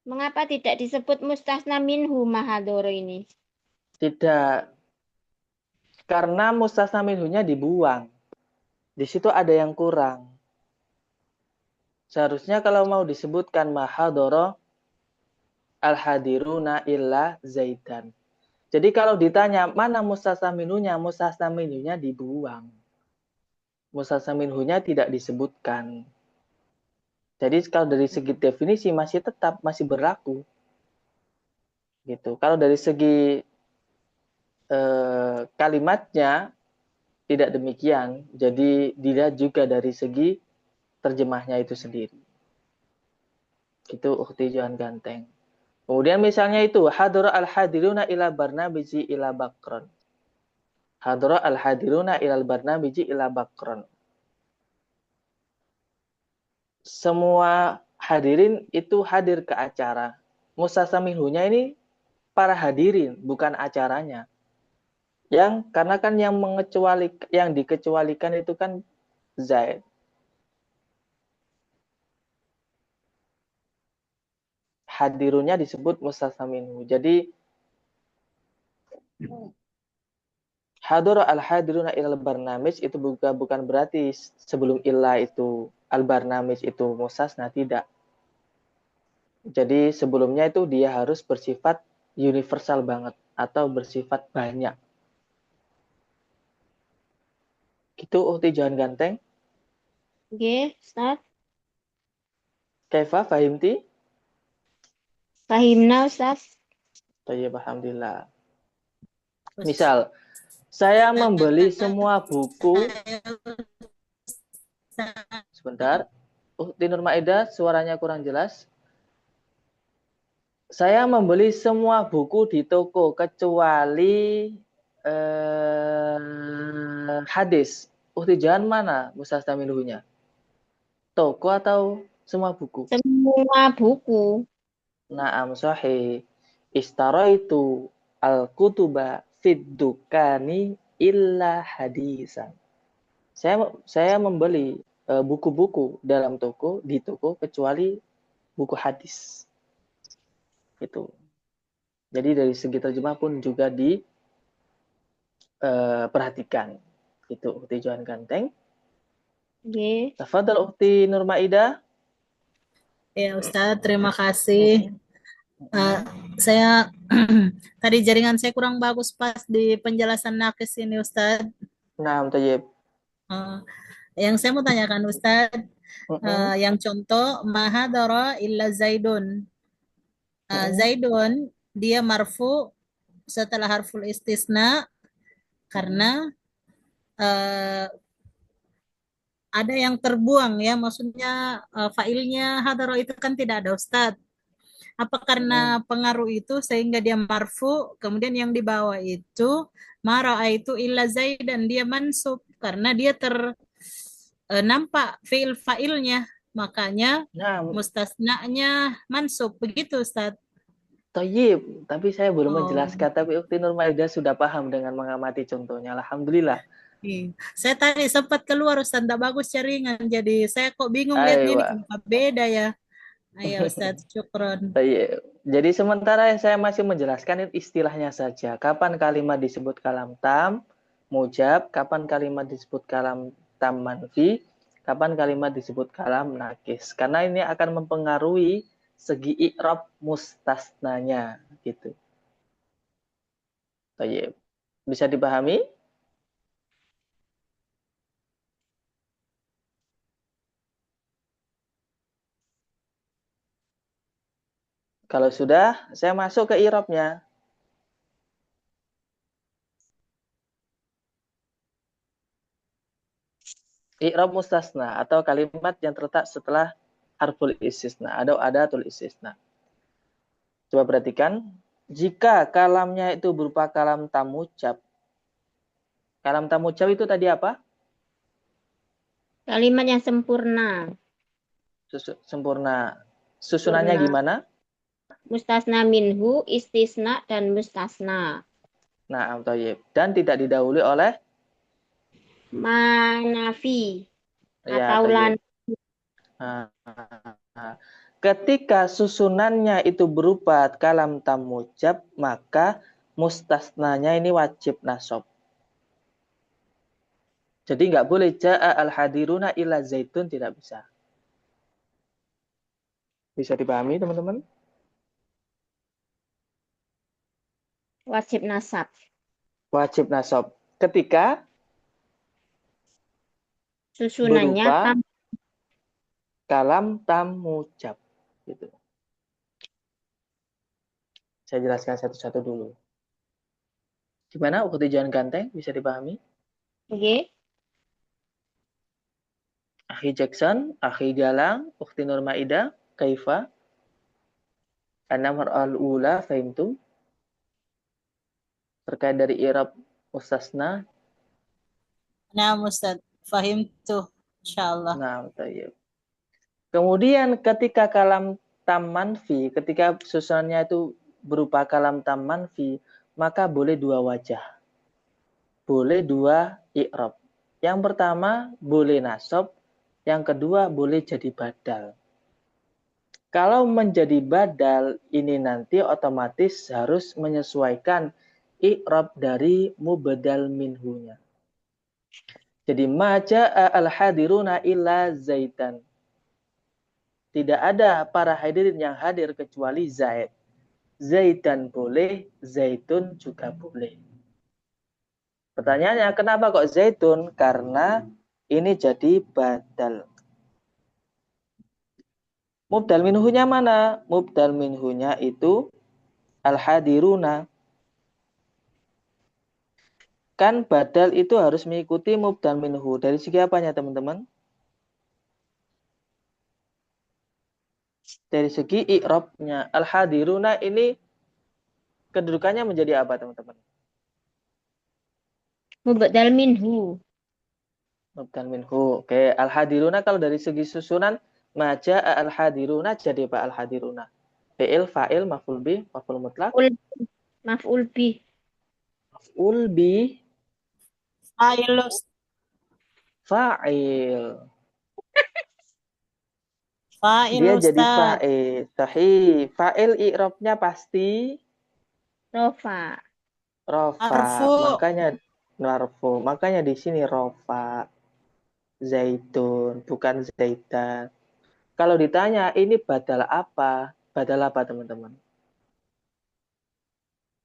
Mengapa tidak disebut mustasna minhu mahadoro ini?
Tidak. Karena mustasna minhunya dibuang. Di situ ada yang kurang. Seharusnya kalau mau disebutkan mahadoro al-hadiruna illa zaidan. Jadi kalau ditanya mana mustasna minhunya dibuang. Mustasna minhunya tidak disebutkan. Jadi kalau dari segi definisi masih berlaku. Gitu. Kalau dari segi kalimatnya tidak demikian. Jadi dilihat juga dari segi terjemahnya itu sendiri. Itu ukhti Johan Ganteng. Kemudian misalnya itu hadara al-hadiruna ila barnamiji ila bakron. Hadara al-hadiruna ila barnamiji ila bakron. Semua hadirin itu hadir ke acara. Mustasna minhunya ini para hadirin, bukan acaranya. Karena kan yang dikecualikan itu kan Zaid. Hadirunnya disebut mustasna minhu. Jadi hadara al-hadiruna ilal barnamij itu bukan berarti sebelum illa itu al-barnamij itu mustasna, tidak. Jadi sebelumnya itu dia harus bersifat universal banget atau bersifat banyak. Gitu ukhti Johan Ganteng.
Oke, Ustaz.
Kaifa fahimti?
Fahimna, Ustaz.
Tayyib, alhamdulillah. Misal, saya membeli semua buku. Sebentar. Ukhti Nur Maidah, suaranya kurang jelas. Saya membeli semua buku di toko kecuali hadis. Ukhti Johan mana mustasna minhunya? Toko atau semua buku?
Semua buku.
Naam sahih. Istaraitu al-kutuba fiddukani illa hadisan. Saya membeli buku-buku dalam toko, di toko, kecuali buku hadis. Itu. Jadi dari segi terjemah pun juga diperhatikan. Itu Ukti Johan Ganteng.
Nggih.
Tafadhal Ukti Nur Maida.
Ya Ustadz, terima kasih. Saya tadi jaringan saya kurang bagus pas di penjelasan nakis ini Ustadz.
Nah, Tayyib.
Yang saya mau tanyakan Ustadz, yang contoh mahadara illa Zaidun. Zaidun dia marfu setelah harful istisna karena ada yang terbuang ya, maksudnya failnya hadara itu kan tidak ada Ustadz. Apa karena pengaruh itu sehingga dia marfu, kemudian yang di bawah itu mara'aitu illa Zaidan, dia mansub karena dia nampak fiil fa'ilnya, makanya mustasnanya mansub, begitu Ustaz.
Tayyib, tapi saya belum menjelaskan, tapi Ukti Nur Maida sudah paham dengan mengamati contohnya. Alhamdulillah.
Saya tadi sempat keluar Ustaz, tidak bagus jaringan, jadi saya kok bingung lihatnya ini kenapa beda ya. Ayo Ustaz, syukron.
Jadi sementara saya masih menjelaskan istilahnya saja. Kapan kalimat disebut kalam tam, mujab, kapan kalimat disebut kalam tam manfi, kapan kalimat disebut kalam nakis. Karena ini akan mempengaruhi segi i'rab mustasnanya gitu. Baik. Bisa dipahami? Kalau sudah, saya masuk ke i'rabnya. I'rab mustasna atau kalimat yang terletak setelah harful istisna atau adatul istisna. Coba perhatikan, jika kalamnya itu berupa kalam tamucap. Kalam tamucap itu tadi apa?
Kalimat yang sempurna.
Sempurna. Susunannya gimana?
Mustasna minhu, istisna, dan mustasna.
Nah, Tayyib. Dan tidak didahului oleh
manafi
ya,
atau lan.
Ketika susunannya itu berupa kalam tamucap, maka mustasnanya ini wajib nasab. Jadi nggak boleh ja'a al-hadiruna illa zaitun, tidak bisa. Bisa dipahami teman-teman?
Wajib nasab.
Wajib nasab. Ketika
susunannya
berupa kalam tamucap. Gitu. Saya jelaskan satu-satu dulu. Gimana Ukti Johan Ganteng? Bisa dipahami?
Oke.
Akhi Jackson, Akhi Galang, Ukti Nur Maida, Kaifa? An-namr al-ula, fahimtum? Terkait dari i'rab mustasna.
Nah, Ustaz, fahimtu, insyaallah.
Nah, tayyib. Kemudian ketika kalam tam manfi, ketika susunannya itu berupa kalam tam manfi, maka boleh dua wajah. Boleh dua i'rab. Yang pertama boleh nasab, yang kedua boleh jadi badal. Kalau menjadi badal ini nanti otomatis harus menyesuaikan i'rab dari mubadal minhunya. Jadi maja'a al-hadiruna illa zaitan. Tidak ada para hadirin yang hadir kecuali Zaid. Zaitan boleh, zaitun juga boleh. Pertanyaannya, kenapa kok zaitun? Karena ini jadi badal. Mubdal minhunya mana? Mubdal minhunya itu al-hadiruna. Kan badal itu harus mengikuti mubdal minhu. Dari segi apanya teman-teman? Dari segi i'rabnya. Al-hadiruna ini kedudukannya menjadi apa teman-teman?
Mubdal minhu.
Mubdal minhu. Oke, al-hadiruna kalau dari segi susunan maja'a al-hadiruna jadi apa al-hadiruna? Fi'il, fa'il, maf'ul bih, maf'ul mutlaq.
Maf'ul bih.
maf'ul bi
Fa'il,
fa'il.
fa'il
Dia jadi
Ustaz.
fa'il. Sahih. Fa'il i'rabnya pasti
Rofa.
rofa.
Arfu.
Makanya marfu. Makanya di sini rofa. Zaitun, bukan zaitan. Kalau ditanya ini badal apa? Badal apa teman-teman?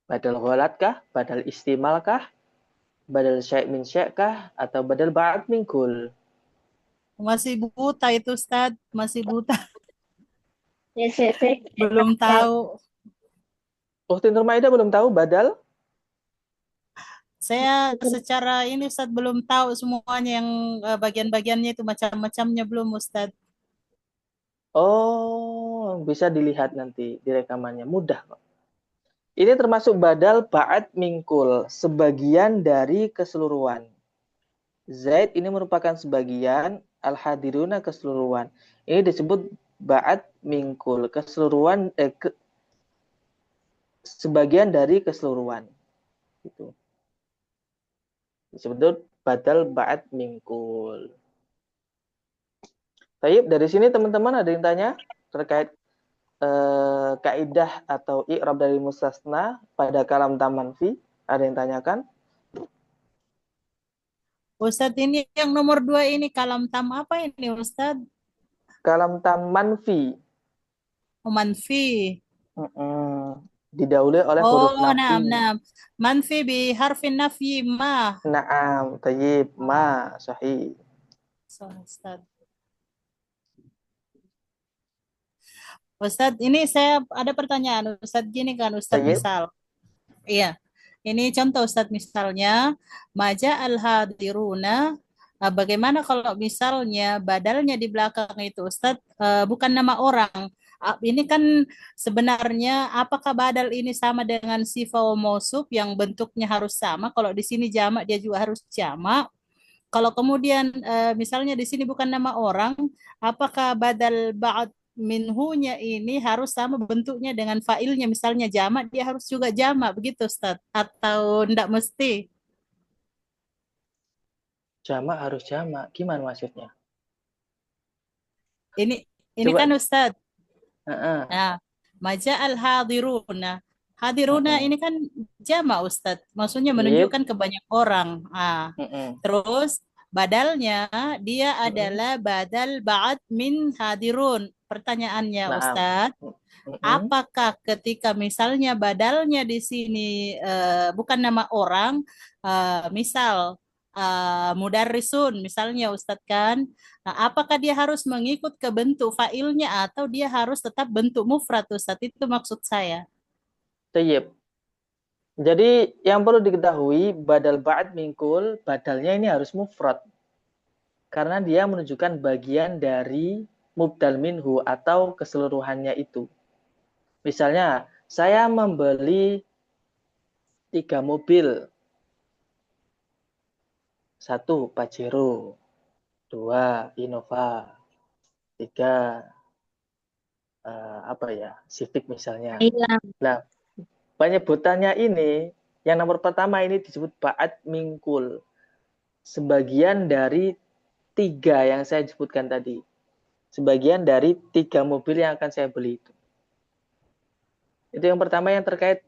Badal ghalat kah? Badal istimal kah? Badal syai' min syai' kah? Atau badal ba'd min kul?
Masih buta itu Ustaz, masih buta.
Saya
Belum tahu.
Ukhti Nur Maida belum tahu badal?
Saya secara ini Ustaz belum tahu semuanya yang bagian-bagiannya itu macam-macamnya belum Ustaz.
Oh, bisa dilihat nanti di rekamannya. Mudah kok. Ini termasuk badal ba'd mingkul, sebagian dari keseluruhan. Zaid ini merupakan sebagian, al-hadiruna keseluruhan. Ini disebut ba'd mingkul, keseluruhan sebagian dari keseluruhan. Gitu. Disebut badal ba'd mingkul. Baik, dari sini teman-teman ada yang tanya terkait kaidah atau i'rab dari mustasna pada kalam tam manfi? Ada yang tanyakan?
Ustaz ini yang nomor 2 ini kalam tam apa ini Ustaz?
Kalam tam manfi.
Manfi.
Didahului oleh huruf
Oh,
nafi.
naam. Manfi bi harfin nafyi ma.
Naam, tayyib, ma, sahih.
So, Ustaz. Ustaz, ini saya ada pertanyaan. Ustaz gini kan, Ustaz
Tayyib.
misal. Iya. Ini contoh Ustaz misalnya, maja al-hadiruna. Bagaimana kalau misalnya badalnya di belakang itu Ustaz bukan nama orang. Ini kan sebenarnya apakah badal ini sama dengan sifat mausuf yang bentuknya harus sama? Kalau di sini jamak dia juga harus jamak. Kalau kemudian misalnya di sini bukan nama orang, apakah badal ba'd minhunya ini harus sama bentuknya dengan fa'ilnya, misalnya jamak dia harus juga jamak begitu Ustaz, atau enggak mesti?
Jamak harus jamak. Gimana maksudnya?
Ini
Coba.
kan Ustaz.
Uh-uh.
Nah, maja al hadiruna. Hadiruna ini kan jamak Ustaz. Maksudnya menunjukkan ke banyak orang. Terus badalnya dia adalah badal ba'd min hadirun. Pertanyaannya Ustaz, apakah ketika misalnya badalnya di sini bukan nama orang, misal mudarrisun misalnya Ustadz kan, nah, apakah dia harus mengikut ke bentuk fa'ilnya atau dia harus tetap bentuk mufrad Ustadz? Itu maksud saya.
Tayyib. Jadi yang perlu diketahui badal ba'd mingkul, badalnya ini harus mufrad. Karena dia menunjukkan bagian dari mubdal minhu atau keseluruhannya itu. Misalnya, saya membeli 3 mobil. 1 Pajero, 2 Innova, 3 Civic misalnya. Nah, penyebutannya ini yang nomor pertama ini disebut ba'd mingkul. Sebagian dari 3 yang saya sebutkan tadi. Sebagian dari 3 mobil yang akan saya beli itu. Itu yang pertama yang terkait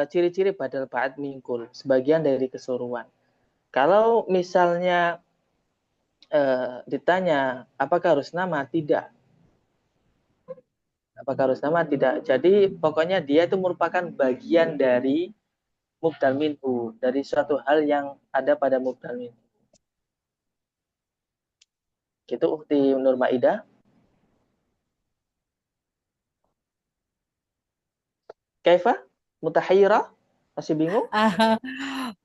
ciri-ciri badal ba'd mingkul. Sebagian dari keseluruhan. Kalau misalnya ditanya apakah harus nama? Tidak. Apakah harus nama? Tidak. Jadi pokoknya dia itu merupakan bagian dari mubdal minhu, dari suatu hal yang ada pada mubdal minhu. Gitu Ukhti Nur Maida. Kaifa? Mutahayyira? Masih bingung?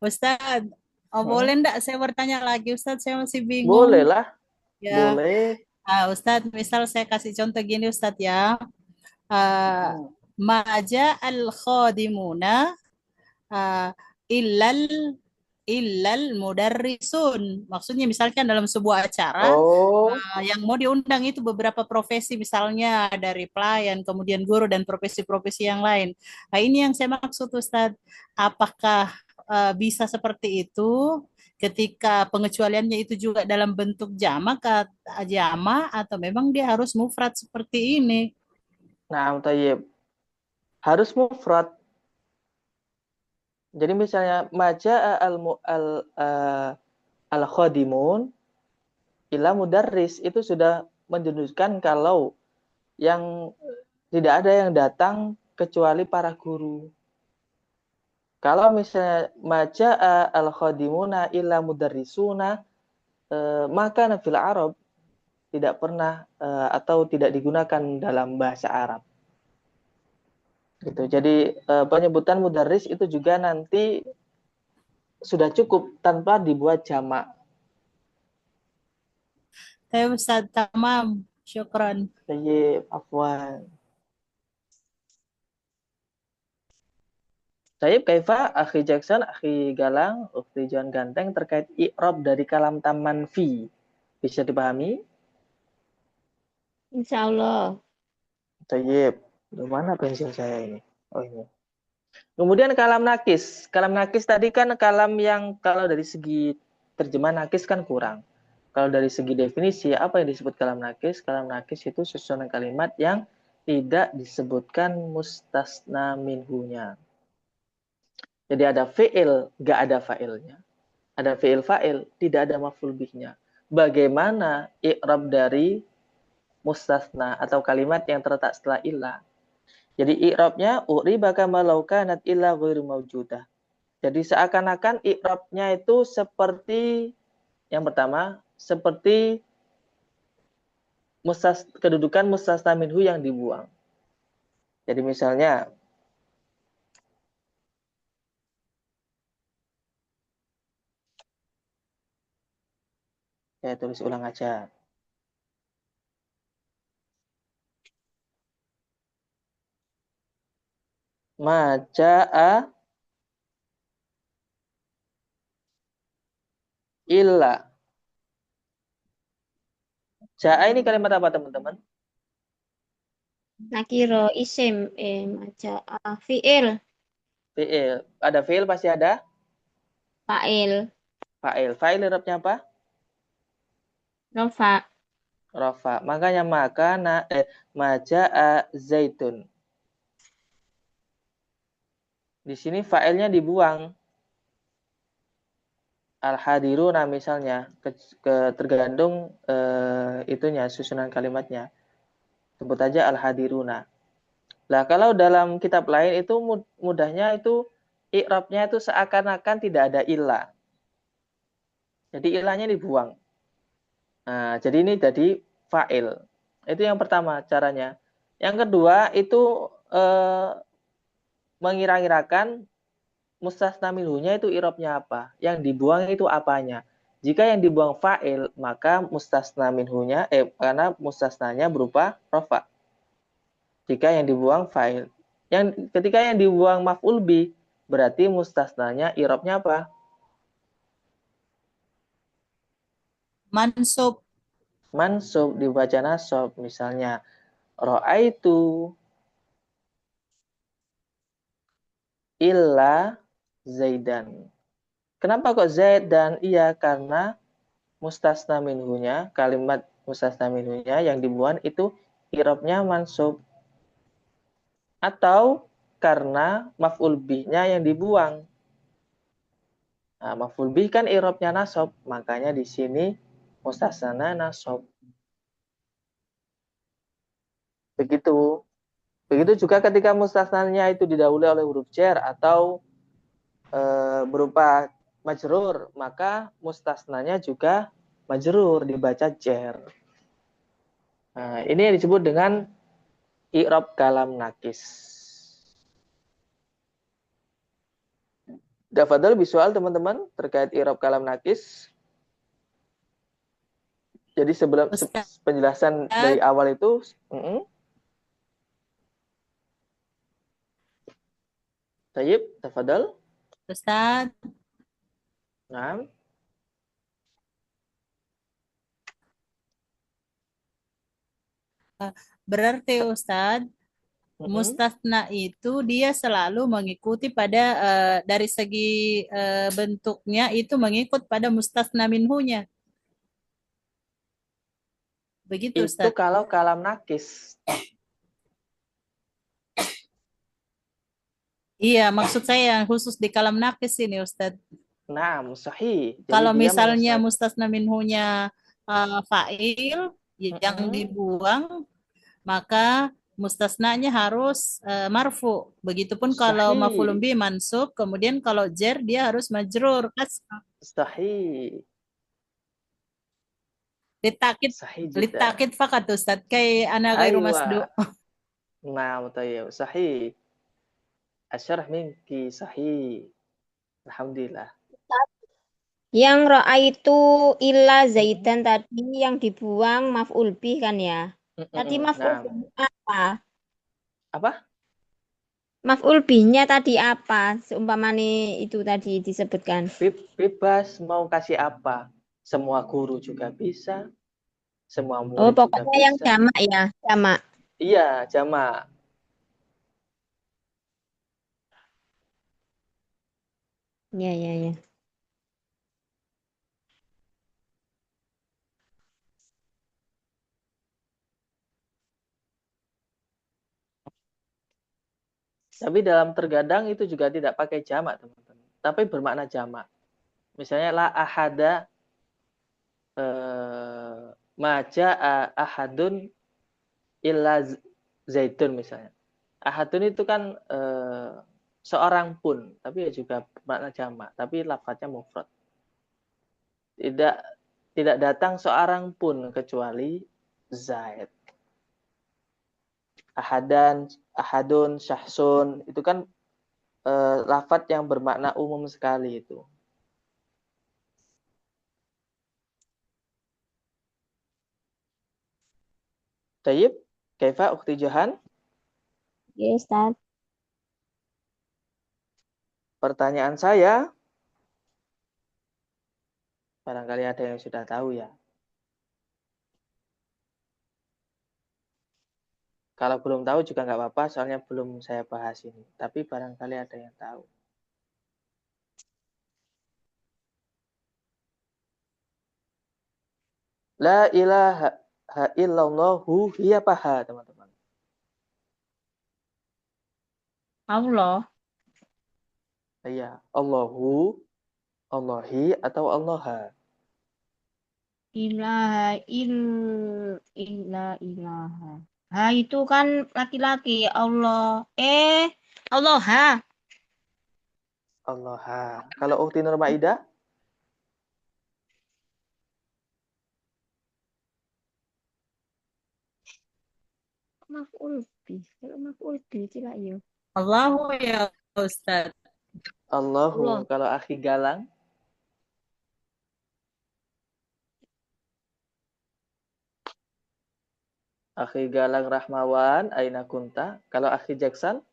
Ustaz, boleh enggak saya bertanya lagi Ustaz? Saya masih bingung.
Boleh lah.
Ya.
Boleh.
Ustaz, misal saya kasih contoh gini Ustaz ya. Maja al-khadimuna illal mudarrisun. Maksudnya misalkan dalam sebuah acara yang mau diundang itu beberapa profesi, misalnya dari pelayan, kemudian guru dan profesi-profesi yang lain. Nah, ini yang saya maksud Ustaz. Apakah bisa seperti itu ketika pengecualiannya itu juga dalam bentuk jama atau memang dia harus mufrad seperti ini?
Nah, tayyib. Harus mufrad. Jadi misalnya maja'a al-khadimun ila mudarris itu sudah menunjukkan kalau yang tidak ada yang datang kecuali para guru. Kalau misalnya maja'a al-khadimuna illa mudarrisuna, maka fil Arab tidak pernah atau tidak digunakan dalam bahasa Arab. Gitu. Jadi penyebutan mudarris itu juga nanti sudah cukup tanpa dibuat jamak.
Ustaz, tamam. Syukran.
Tayyib, afwan. Tayyib, kaifa akhi Jackson, akhi Galang, ukti John Ganteng terkait i'rab dari kalam taman fi. Bisa dipahami?
Insya Allah.
Tayyib. Di mana pensil saya ini? Oh, ini. Kemudian kalam nakis. Kalam nakis tadi kan kalam yang kalau dari segi terjemahan nakis kan kurang. Kalau dari segi definisi, apa yang disebut kalam nakis? Kalam nakis itu susunan kalimat yang tidak disebutkan mustasna minhunya. Jadi ada fi'il, nggak ada fa'ilnya. Ada fi'il fa'il, tidak ada maf'ul bihnya. Bagaimana i'rab dari mustasna atau kalimat yang terletak setelah illah? Jadi i'rabnya u'riba kama law kanat illa ghairu mawjudah. Jadi seakan-akan i'rabnya itu seperti yang pertama, seperti kedudukan mustasna minhu yang dibuang. Jadi misalnya saya tulis ulang aja. Ma ja'a illa. Ja'a ini kalimat apa teman-teman?
Nakiro isim maja fiil
Fi'il. Ada fi'il pasti ada
fa'il
fa'il. Fa'il i'rabnya apa?
rofa
Rafa. Makanya ma ja'a zaitun. Di sini fa'ilnya dibuang. Al-hadiruna misalnya tergantung itunya susunan kalimatnya. Sebut aja al-hadiruna. Lah kalau dalam kitab lain itu mudahnya itu i'rabnya itu seakan-akan tidak ada ilah. Jadi ilahnya dibuang. Nah, jadi ini jadi fa'il. Itu yang pertama caranya. Yang kedua itu mengira-ngirakan mustasna minhunya itu i'rabnya apa? Yang dibuang itu apanya? Jika yang dibuang fa'il, maka mustasna minhunya karena mustasnanya berupa rafa. Jika yang dibuang fa'il. Ketika yang dibuang maf'ul bi, berarti mustasnanya i'rabnya apa?
Mansub.
Mansub dibaca nasab, misalnya ra'aitu illa Zaidan. Kenapa kok Zaid dan iya? Karena mustasna minhunya, kalimat mustasna minhunya yang dibuang itu i'rabnya mansub. Atau karena maf'ul bihnya yang dibuang. Nah, maf'ul bih kan i'rabnya nasab, makanya di sini mustasna nasab. Begitu. Begitu juga ketika mustasnanya itu didahului oleh huruf jar atau berupa majrur, maka mustasnanya juga majrur dibaca jar. Nah, ini yang disebut dengan i'rab kalam nakis. Dafadal visual teman-teman terkait i'rab kalam nakis. Jadi sebelum penjelasan dari awal itu, Tayyib, tafadhal.
Ustaz.
Nah.
Berarti Ustaz, mustasna itu dia selalu mengikuti pada dari segi bentuknya itu mengikut pada mustasna minhunya. Begitu,
Itu
Ustaz.
kalau kalam nakis.
Iya, maksud saya khusus di kalam nakis ini, Ustaz.
Nah, sahih. Jadi
Kalau
dia
misalnya
mengesahkan.
mustasna minhunya fa'il yang dibuang, maka mustasnanya harus marfu. Begitupun kalau
Sahih.
maf'ulun bih mansub, kemudian kalau jar dia harus majrur.
Sahih.
Litakid
Sahih jiddan.
litakid fakat Ustaz kay ana ghairu masdu.
Nah, tayyib. Sahih. Asyarah minki sahih. Alhamdulillah.
Yang ra'aitu illa zaidan tadi yang dibuang maf'ul bih kan ya. Tadi maf'ul
Nah,
bih apa?
apa?
Maf'ul bihnya tadi apa? Seumpamane itu tadi disebutkan.
Bebas mau kasih apa? Semua guru juga bisa. Semua
Oh,
murid juga
pokoknya yang
bisa.
jamak ya, jamak.
Iya, jamak.
Ya, ya, ya.
Tapi dalam terkadang itu juga tidak pakai jamak, teman-teman. Tapi bermakna jamak. Misalnya la ahada maja'a ahadun illa zaidun misalnya. Ahadun itu kan seorang pun, tapi ya juga bermakna jamak, tapi lafadznya mufrad. Tidak datang seorang pun kecuali Zaid. Ahadun, syahsun, itu kan lafadz yang bermakna umum sekali itu. Tayyib, kaifa ukhti Johan?
Ya, Ustaz.
Pertanyaan saya, barangkali ada yang sudah tahu ya. Kalau belum tahu juga nggak apa-apa, soalnya belum saya bahas ini. Tapi barangkali ada yang tahu. La ilaha illallahu hiya paha, teman-teman.
Allah.
Iya, Allahu, Allahi, atau Allaha.
Ilaha ilaha. Ha itu kan laki-laki. Allah. Allah.
Allaha. Kalau ukhti Nur Maidah?
Maf'ul bih. Kalau maf'ul bih tidak ya.
Allahu ya Ustaz.
Allahu.
Allah.
Kalau akhi Galang? Akhi Galang Rahmawan, Aina Kunta. Kalau akhi Jackson?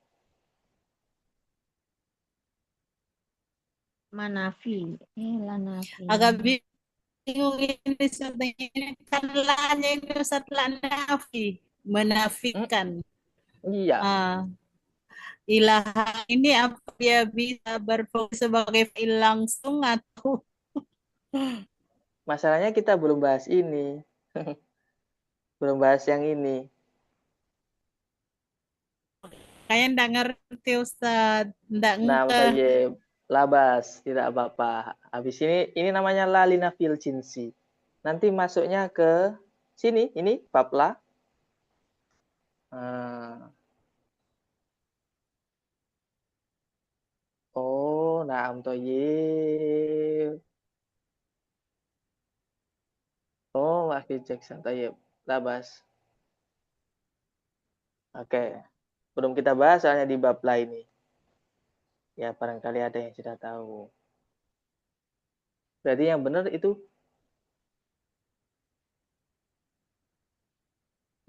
Manafi. Lanafi.
Agak bingung ini sebenarnya kan lahannya ini Ustaz nafi, menafikan.
Iya.
Ilaha ini apa dia bisa berfungsi sebagai fa'il langsung atau
Masalahnya kita belum bahas ini. Belum bahas yang ini.
kayak nggak ngerti Ustaz, nggak
Nah,
ngeh.
tayyib. Labas, tidak apa-apa. Habis ini namanya lalina fil jinsi. Nanti masuknya ke sini, ini bab la. Oh, na'am tayyib. Oh, Akhi Jackson tayyib. Labas. Oke. Belum kita bahas soalnya di bab la ini. Ya, barangkali ada yang sudah tahu. Berarti yang benar itu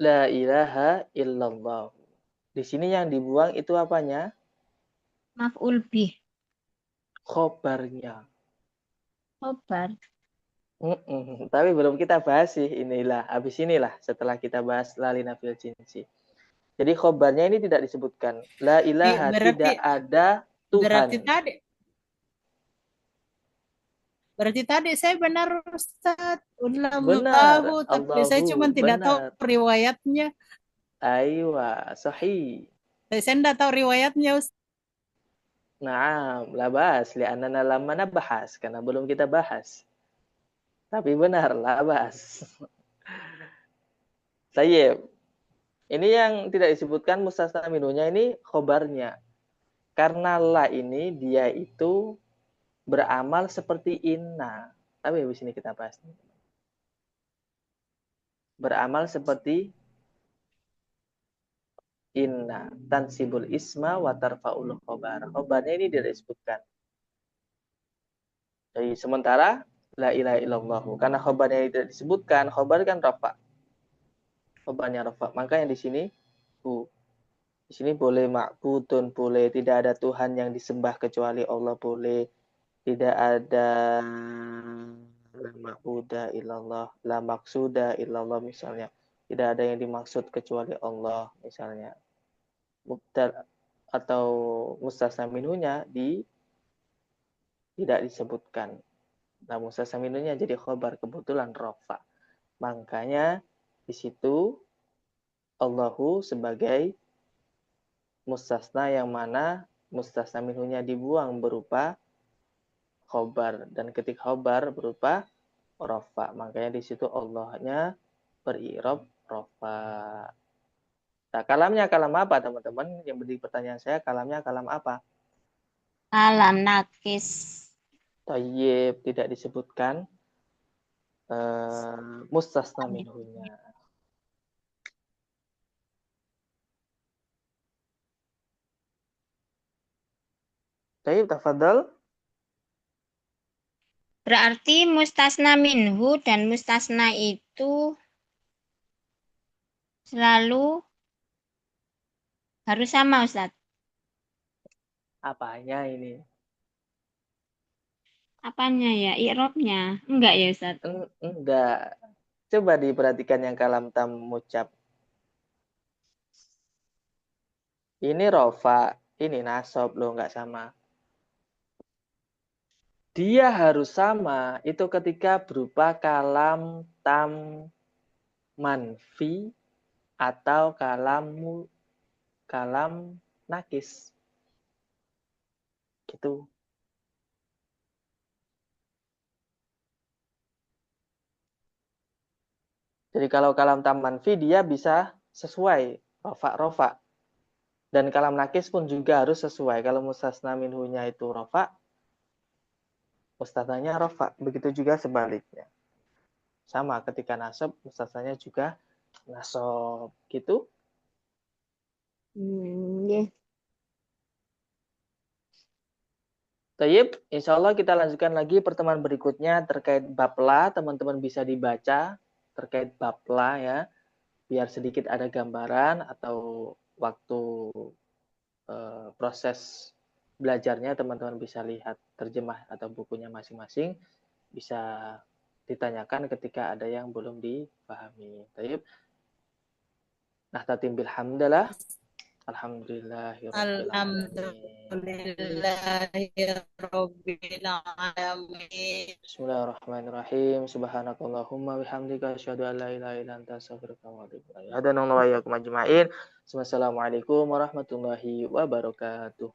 la ilaha illallah. Di sini yang dibuang itu apanya?
Maf'ul bih.
Khobarnya.
Khobar.
Tapi belum kita bahas sih inilah. Habis inilah setelah kita bahas lalina fil jinsi. Jadi khobarnya ini tidak disebutkan. La ilaha, tidak ada
berarti
Tuhan.
Berarti tadi saya benar Ustaz.
Benar,
Allahu, tapi saya
Allahu,
cuma tidak tahu
benar.
riwayatnya.
Aywa, sahih.
Saya tidak tahu riwayatnya Ustaz.
Naam, la bas, li'annana lamma nabahas, karena belum kita bahas. Tapi benar, la bas. Tayyib. Ini yang tidak disebutkan mustasna minunya ini khobarnya. Karena la ini dia itu beramal seperti inna. Tapi habis ini kita bahas. Beramal seperti inna. Tansibul isma wa tarfa'ul khobar. Khobarnya ini tidak disebutkan. Jadi sementara la ilaha illallah. Karena khobarnya ini tidak disebutkan, khobar kan rafa. Khobarnya rafa. Makanya di sini di sini boleh ma'budun, boleh tidak ada Tuhan yang disembah kecuali Allah, boleh tidak ada la ma'buda illallah, la maksuda illallah misalnya. Tidak ada yang dimaksud kecuali Allah misalnya. Mubtada atau mustasna minhunya tidak disebutkan. Nah, mustasna minhunya jadi khobar, kebetulan rafa. Makanya di situ Allahu sebagai mustasna yang mana mustasna minhunya dibuang berupa khobar, dan ketik khobar berupa rafa. Makanya di situ Allahnya berirob rafa. Nah, kalamnya kalam apa teman-teman? Yang menjadi pertanyaan saya, kalamnya kalam apa?
Kalam nakis.
Thayyib, tidak disebutkan mustasna minhunya. Thayyib, tafadhal.
Berarti mustasna minhu dan mustasna itu selalu harus sama, Ustaz.
Apanya ini?
Apanya ya? I'rabnya? Enggak ya, Ustaz?
Enggak. Coba diperhatikan yang kalam tam mucap. Ini rofa, ini nasob, loh enggak sama. Dia harus sama itu ketika berupa kalam tam manfi atau kalam nakis. Gitu. Jadi kalau kalam tam manfi dia bisa sesuai rofa. Dan kalam nakis pun juga harus sesuai. Kalau mustasna minhunya itu rofa, mustasnanya rofa. Begitu juga sebaliknya. Sama ketika nasab, mustasnanya juga nasab. Gitu.
Yeah.
Tayyib, insya Allah kita lanjutkan lagi pertemuan berikutnya terkait bab la. Teman-teman bisa dibaca terkait bab la ya. Biar sedikit ada gambaran atau waktu proses belajarnya teman-teman bisa lihat terjemah atau bukunya masing-masing, bisa ditanyakan ketika ada yang belum dipahami. Tayyib. Nah, tatim bilhamdalah.
Alhamdulillahirrabbilalamin.
Bismillahirrahmanirrahim. Subhanakallahumma bihamdika asyhadu an la ilaha illa anta astaghfiruka wa atubu ilaik. Hadanallahu wa iyyakum ajma'in. Wassalamualaikum warahmatullahi wabarakatuh.